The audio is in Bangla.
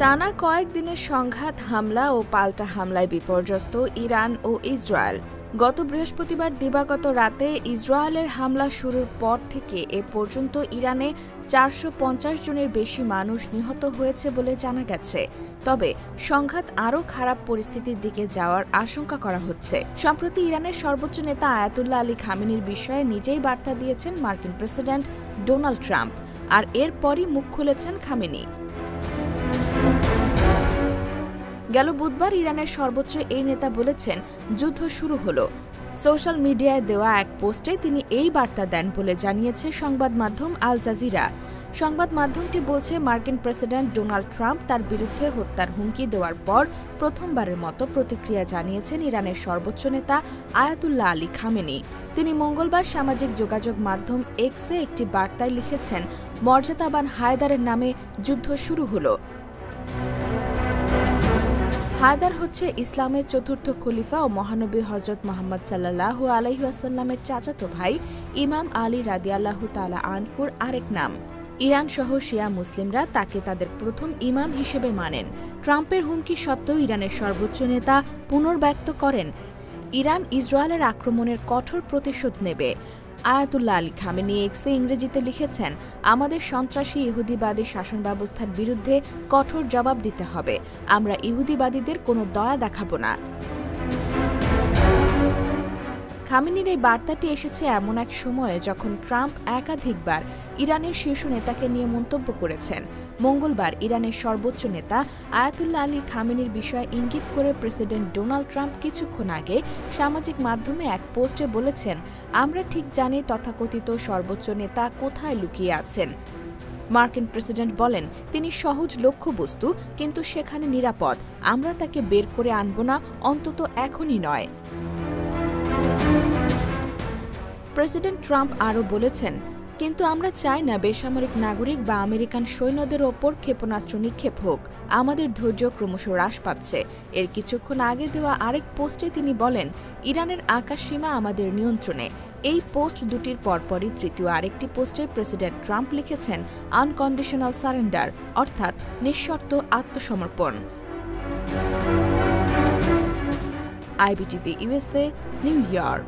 টানা কয়েকদিনের সংঘাত, হামলা ও পাল্টা হামলায় বিপর্যস্ত ইরান ও ইসরায়েল। গত বৃহস্পতিবার দিবাগত রাতে ইসরায়েলের হামলা শুরুর পর থেকে এ পর্যন্ত ইরানে ৪৫০ জনের বেশি মানুষ নিহত হয়েছে বলে জানা গেছে। তবে সংঘাত আরও খারাপ পরিস্থিতির দিকে যাওয়ার আশঙ্কা করা হচ্ছে। সম্প্রতি ইরানের সর্বোচ্চ নেতা আয়াতুল্লাহ আলী খামেনির বিষয়ে নিজেই বার্তা দিয়েছেন মার্কিন প্রেসিডেন্ট ডোনাল্ড ট্রাম্প, আর এরপরই মুখ খুলেছেন খামেনি। গেল বুধবার ইরানের সর্বোচ্চ এই নেতা বলেছেন, যুদ্ধ শুরু হলো। সোশ্যাল মিডিয়ায় দেওয়া এক পোস্টে তিনি এই বার্তা দেন বলে জানিয়েছে সংবাদ মাধ্যম আল জাজিরা। সংবাদ মাধ্যমটি বলছে, মার্কিন প্রেসিডেন্ট ডোনাল্ড ট্রাম্প তার বিরুদ্ধে হত্যার হুমকি দেওয়ার পর প্রথমবারের মতো প্রতিক্রিয়া জানিয়েছেন ইরানের সর্বোচ্চ নেতা আয়াতুল্লাহ আলী খামেনি। তিনি মঙ্গলবার সামাজিক যোগাযোগ মাধ্যম এক্সে একটি বার্তায় লিখেছেন, মর্যাদাবান হায়দারের নামে যুদ্ধ শুরু হলো। হায়দার হচ্ছে ইসলামের চতুর্থ খলিফা ও মহানবী হজরত মুহাম্মদ সাল্লাল্লাহু আলাইহি ওয়াসাল্লামের চাচাতো ভাই ইমাম আলী রাদিয়াল্লাহু তাআলা আনহুর আরেক নাম। ইরান সহ শিয়া মুসলিমরা তাকে তাদের প্রথম ইমাম হিসেবে মানেন। ট্রাম্পের হুমকি সত্ত্বেও ইরানের সর্বোচ্চ নেতা পুনর্ব্যক্ত করেন, ইরান ইসরায়েলের আক্রমণের কঠোর প্রতিশোধ নেবে। আয়াতুল্লাহ আলী খামেনি এক্সে ইংরেজিতে লিখেছেন, আমাদের সন্ত্রাসী ইহুদিবাদী শাসন ব্যবস্থার বিরুদ্ধে কঠোর জবাব দিতে হবে। আমরা ইহুদিবাদীদের কোনো দয়া দেখাব না। খামেনির এই বার্তাটি এসেছে এমন এক সময়ে যখন ট্রাম্প একাধিকবার ইরানের শীর্ষ নেতাকে নিয়ে মন্তব্য করেছেন। মঙ্গলবার ইরানের সর্বোচ্চ নেতা আয়াতুল্লাহ আলী খামেনির বিষয়ে ইঙ্গিত করে প্রেসিডেন্ট ডোনাল্ড ট্রাম্প কিছুক্ষণ আগে সামাজিক মাধ্যমে এক পোস্টে বলেছেন, আমরা ঠিক জানি তথাকথিত সর্বোচ্চ নেতা কোথায় লুকিয়ে আছেন। মার্কিন প্রেসিডেন্ট বলেন, তিনি সহজ লক্ষ্যবস্তু, কিন্তু সেখানে নিরাপদ। আমরা তাকে বের করে আনব না, অন্তত এখনই নয়। প্রেসিডেন্ট ট্রাম্প আরও বলেছেন, কিন্তু আমরা চাই না বেসামরিক নাগরিক বা আমেরিকান সৈন্যদের ওপর ক্ষেপণাস্ত্র নিক্ষেপ হোক। আমাদের ধৈর্য ক্রমশ হ্রাস পাচ্ছে। এর কিছুক্ষণ আগে দেওয়া আরেক পোস্টে তিনি বলেন, ইরানের আকাশসীমা আমাদের নিয়ন্ত্রণে। এই পোস্ট দুটির পরপরই তৃতীয় আরেকটি পোস্টে প্রেসিডেন্ট ট্রাম্প লিখেছেন, আনকন্ডিশনাল সারেন্ডার, অর্থাৎ নিঃশর্ত আত্মসমর্পণ। IBTV USA, new York.